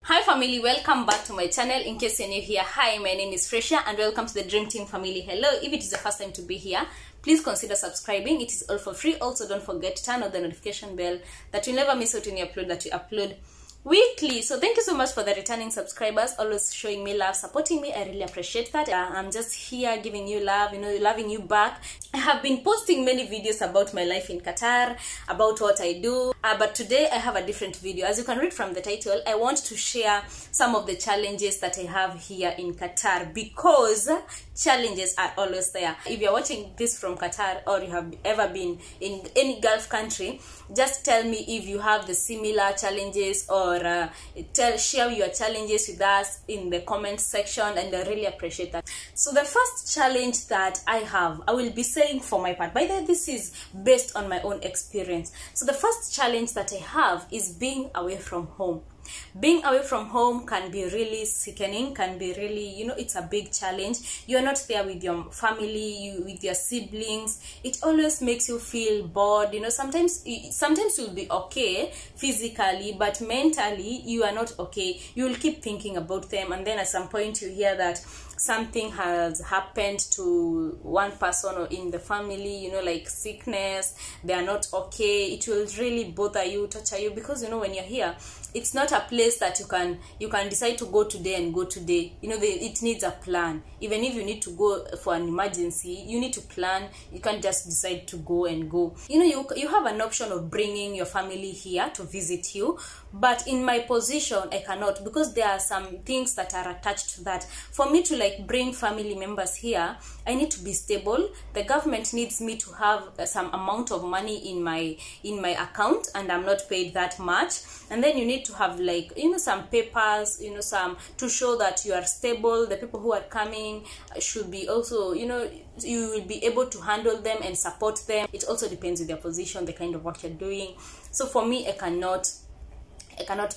Hi family, welcome back to my channel. In case you're new here, hi, my name is Fresha and welcome to the Dream Team family. Hello, if it is the first time to be here, please consider subscribing. It is all for free. Also, don't forget to turn on the notification bell that you'll never miss out any upload that we upload weekly. So thank you so much for the returning subscribers, always showing me love, supporting me. I really appreciate that. I'm just here giving you love, loving you back. I have been posting many videos about my life in Qatar, about what I do, but today I have a different video. As you can read from the title, I want to share some of the challenges that I have here in Qatar, because challenges are always there. If you're watching this from Qatar or you have ever been in any Gulf country, just tell me if you have the similar challenges, or share your challenges with us in the comment section, and I really appreciate that. So the first challenge that I have, I will be saying for my part, by the way, this is based on my own experience. So the first challenge that I have is being away from home. Being away from home can be really sickening, can be really, it's a big challenge. You're not there with your family, with your siblings. It always makes you feel bored. Sometimes you'll be okay physically, but mentally you are not okay. You will keep thinking about them, and then at some point you hear that something has happened to one person or in the family, like sickness, they are not okay. It will really bother you, torture you, because when you're here, it's not a place that you can decide to go today and go today. It needs a plan. Even if you need to go for an emergency, you need to plan. You can't just decide to go and go. You have an option of bringing your family here to visit you, but in my position I cannot, because there are some things that are attached to that. For me to bring family members here, I need to be stable. The government needs me to have some amount of money in my account, and I'm not paid that much. And then you need to have some papers, some to show that you are stable. The people who are coming should be also, you will be able to handle them and support them. It also depends on their position, the kind of work you're doing. So for me, I cannot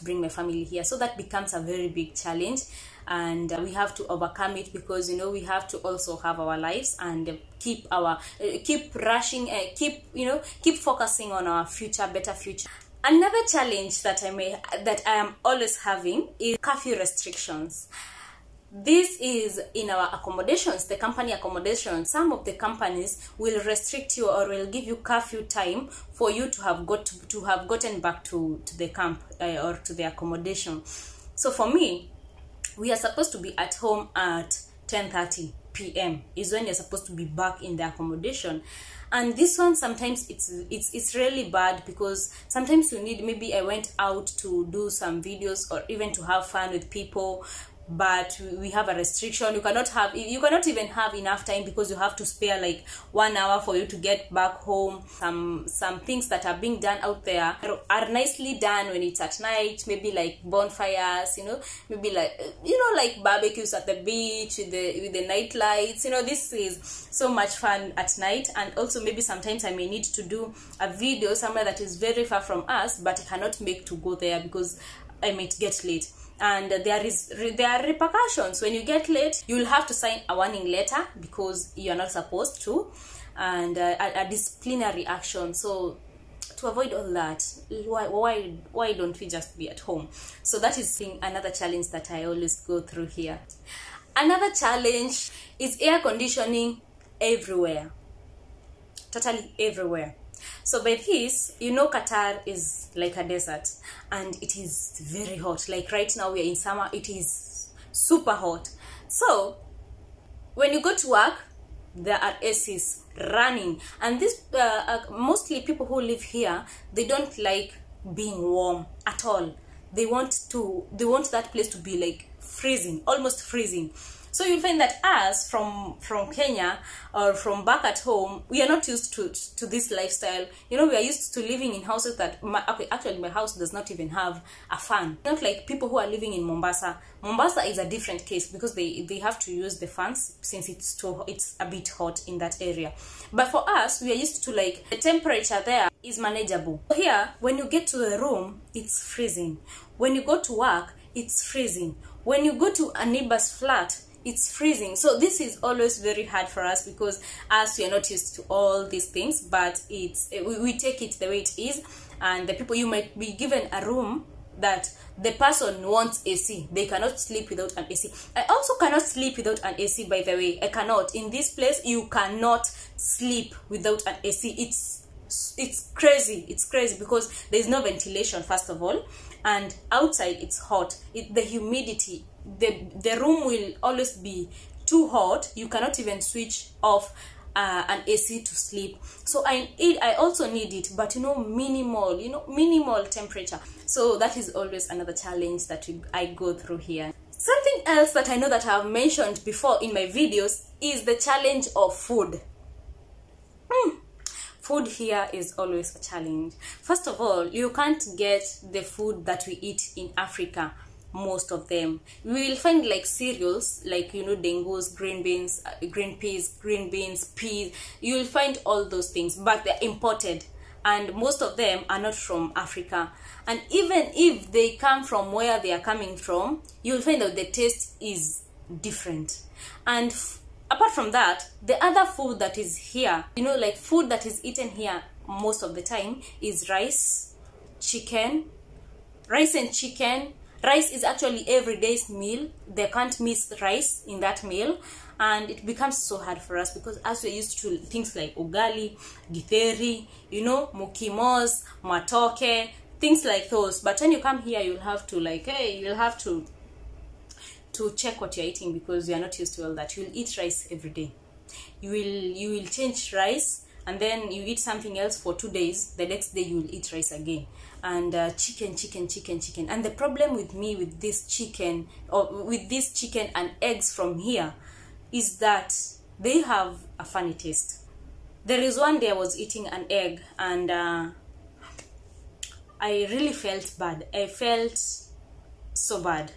bring my family here. So that becomes a very big challenge, and we have to overcome it, because we have to also have our lives and keep focusing on our future, better future. Another challenge that I am always having is curfew restrictions. This is in our accommodations, the company accommodation. Some of the companies will restrict you or will give you curfew time for you to have gotten back to the camp or to the accommodation. So for me, we are supposed to be at home at 10:30 p.m. is when you're supposed to be back in the accommodation. And this one, sometimes it's really bad, because sometimes you need, maybe I went out to do some videos or even to have fun with people, but we have a restriction. You cannot even have enough time, because you have to spare 1 hour for you to get back home. Some things that are being done out there are nicely done when it's at night, maybe bonfires, maybe barbecues at the beach with the night lights. This is so much fun at night. And also maybe sometimes I may need to do a video somewhere that is very far from us, but I cannot make to go there because I might get late. And there are repercussions. When you get late, you will have to sign a warning letter, because you are not supposed to, and a disciplinary action. So to avoid all that, why don't we just be at home? So that is another challenge that I always go through here. Another challenge is air conditioning everywhere, totally everywhere. So by this, Qatar is like a desert, and it is very hot. Right now we are in summer, it is super hot. So when you go to work, there are ACs running, and this mostly people who live here, they don't like being warm at all. They want that place to be freezing, almost freezing. So you'll find that us from Kenya or from back at home, we are not used to this lifestyle. We are used to living in houses that, actually my house does not even have a fan. Not like people who are living in Mombasa. Mombasa is a different case, because they have to use the fans, since it's a bit hot in that area. But for us, we are used to the temperature there is manageable. Here, when you get to the room, it's freezing. When you go to work, it's freezing. When you go to a neighbor's flat, it's freezing. So this is always very hard for us, because we are not used to all these things, but we take it the way it is. And the people, you might be given a room that the person wants AC. They cannot sleep without an AC. I also cannot sleep without an AC, by the way. I cannot. In this place, you cannot sleep without an AC. It's crazy. It's crazy because there is no ventilation, first of all, and outside it's hot. The humidity, the room will always be too hot. You cannot even switch off an AC to sleep. So I also need it, but minimal temperature. So that is always another challenge that I go through here. Something else that I know that I've mentioned before in my videos is the challenge of food. Food here is always a challenge. First of all, you can't get the food that we eat in Africa. Most of them, we will find like cereals, like dengos, green beans, green peas, peas. You will find all those things, but they're imported, and most of them are not from Africa. And even if they come from where they are coming from, you will find that the taste is different. And apart from that, the other food that is here, like food that is eaten here most of the time is rice, chicken, rice and chicken. Rice is actually everyday's meal. They can't miss rice in that meal, and it becomes so hard for us because as we're used to things like ugali, githeri, mukimos, matoke, things like those. But when you come here, you'll have to check what you're eating because you're not used to all that. You'll eat rice every day. You will change rice, and then you eat something else for 2 days. The next day you will eat rice again. And chicken. And the problem with me with this chicken, or with this chicken and eggs from here, is that they have a funny taste. There is one day I was eating an egg, and I really felt bad. I felt so bad.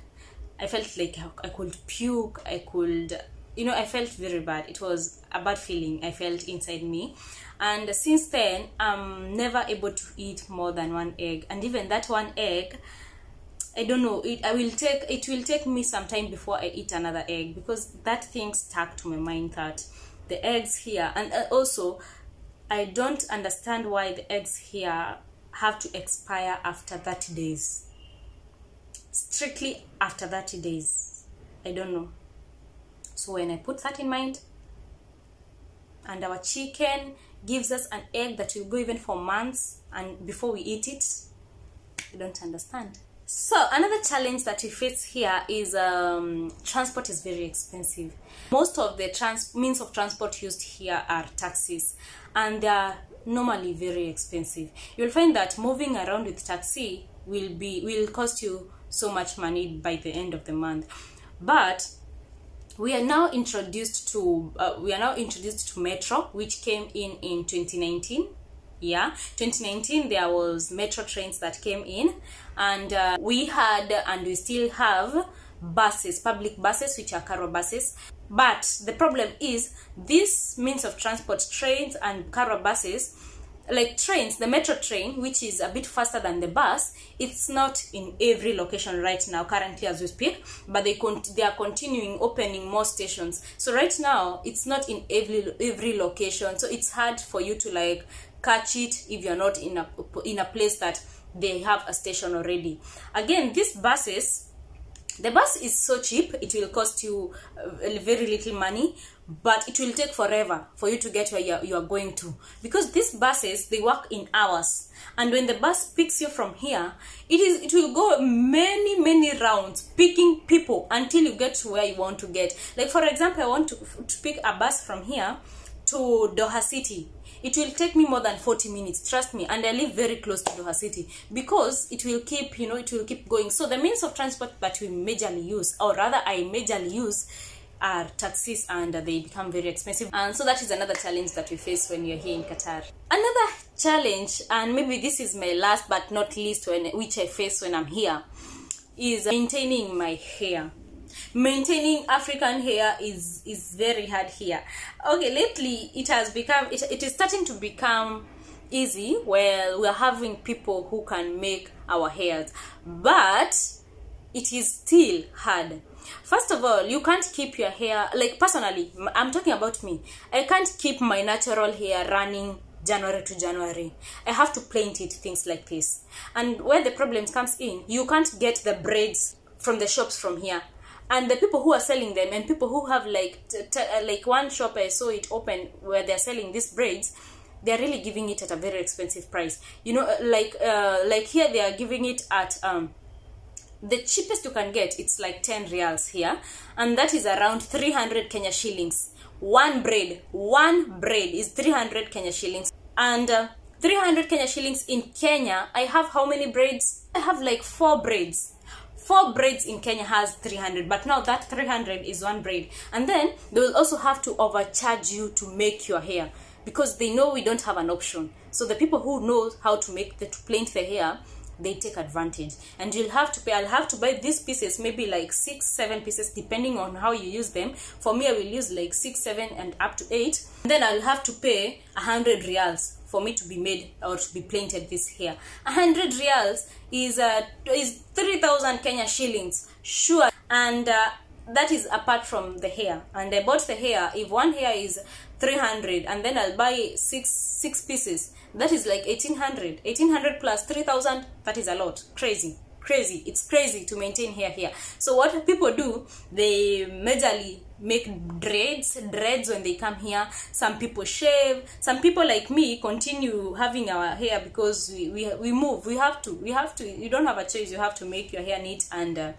I felt like I could puke. I felt very bad. It was a bad feeling I felt inside me. And since then, I'm never able to eat more than one egg. And even that one egg, I don't know, it will take me some time before I eat another egg, because that thing stuck to my mind, that the eggs here, and also I don't understand why the eggs here have to expire after 30 days. Strictly after 30 days. I don't know. So when I put that in mind, and our chicken gives us an egg that will go even for months, and before we eat it, I don't understand. So another challenge that we face here is transport is very expensive. Most of the means of transport used here are taxis, and they are normally very expensive. You'll find that moving around with taxi will cost you so much money by the end of the month. But we are now introduced to metro, which came in 2019. Yeah, 2019 there was metro trains that came in, and we had and we still have buses, public buses, which are cargo buses. But the problem is this means of transport, trains and cargo buses, like trains, the metro train, which is a bit faster than the bus, it's not in every location right now, currently as we speak, but they are continuing opening more stations. So right now, it's not in every location, so it's hard for you to catch it if you're not in a place that they have a station already. Again, these buses, the bus is so cheap, it will cost you very little money, but it will take forever for you to get where you are going to, because these buses, they work in hours, and when the bus picks you from here, it will go many rounds picking people until you get to where you want to get. Like for example, I want to pick a bus from here to Doha City. It will take me more than 40 minutes, trust me, and I live very close to Doha City, because it will keep, it will keep going. So the means of transport that we majorly use, or rather I majorly use, are taxis, and they become very expensive. And so that is another challenge that we face when you're here in Qatar. Another challenge, and maybe this is my last but not least which I face when I'm here, is maintaining my hair. Maintaining African hair is very hard here. Okay, lately it is starting to become easy. Well, we are having people who can make our hairs, but it is still hard. First of all, you can't keep your hair, like personally, I'm talking about me, I can't keep my natural hair running January to January. I have to plaint it, things like this. And where the problem comes in, you can't get the braids from the shops from here. And the people who are selling them, and people who have like one shop I saw it open where they're selling these braids, they're really giving it at a very expensive price. You know, like here they are giving it at the cheapest you can get, it's like 10 reals here, and that is around 300 Kenya shillings. One braid is 300 Kenya shillings. And 300 Kenya shillings in Kenya, I have how many braids? I have like 4 braids. 4 braids in Kenya has 300, but now that 300 is one braid. And then they will also have to overcharge you to make your hair, because they know we don't have an option. So the people who know how to plaint the hair, they take advantage. And you'll have to pay. I'll have to buy these pieces, maybe like 6-7 pieces, depending on how you use them. For me, I will use like 6, 7 and up to 8. And then I'll have to pay 100 reals for me to be made or to be plated this hair. 100 reals is 3,000 Kenya shillings, sure. And that is apart from the hair. And I bought the hair. If one hair is 300, and then I'll buy six pieces, that is like 1800 plus 3,000. That is a lot. Crazy. It's crazy to maintain hair here. So what people do, they majorly make dreads when they come here. Some people shave. Some people like me continue having our hair because we move. We have to. You don't have a choice. You have to make your hair neat and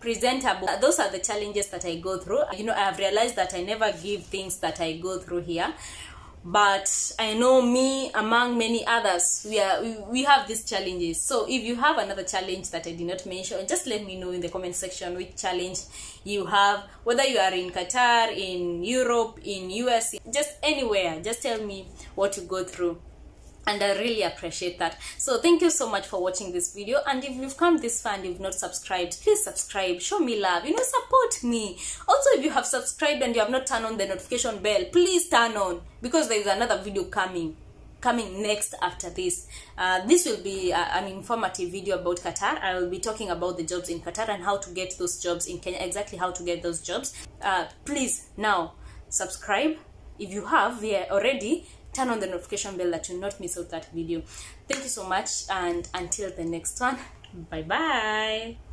presentable. Those are the challenges that I go through. You know, I have realized that I never give things that I go through here, but I know me among many others, we have these challenges. So if you have another challenge that I did not mention, just let me know in the comment section which challenge you have, whether you are in Qatar, in Europe, in US, just anywhere. Just tell me what you go through, and I really appreciate that. So thank you so much for watching this video. And if you've come this far and you've not subscribed, please subscribe, show me love, you know, support me. Also, if you have subscribed and you have not turned on the notification bell, please turn on, because there is another video coming next after this. This will be an informative video about Qatar. I will be talking about the jobs in Qatar and how to get those jobs in Kenya, exactly how to get those jobs. Please now subscribe if you have already. Turn on the notification bell that you not miss out that video. Thank you so much, and until the next one, bye bye.